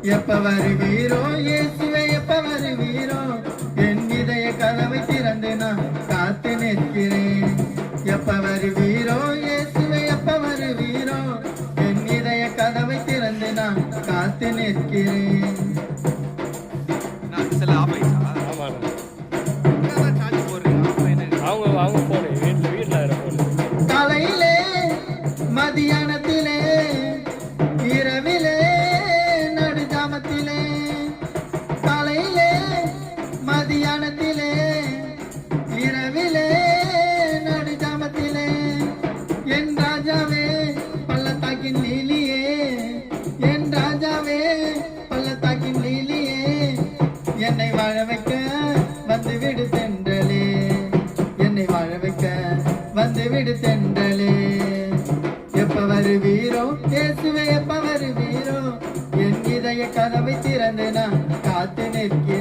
எப்ப வருவீரோ இயேசுவே எப்ப வருவீரோ என் இதய கதவை திறந்து நான் காத்து நிற்கிறேன். எப்ப வருவீரோ இயேசுவே எப்ப வருவீரோ என் இதய கதவை திறந்து நான் காத்து நிற்கிறேன். காலையிலே மதியானத்திலே இரவிலே நடுஜாமத்திலே காலையிலே மதியானத்திலே இரவிலே நடுஜாமத்திலே என் ராஜாவே பள்ளத்தாக்கின் லீலியே என் ராஜாவே பள்ளத்தாக்கின் லீலியே என்னை வாழ வைக்க வந்து விடு தென்றலே என்னை வாழ வைக்க வந்து விடு தென்றலே. எப்ப வருவீரோ இயேசுவே எப்ப வருவீரோ என் இதய கதவை திறந்து நான் காத்து நிற்கிறேன்.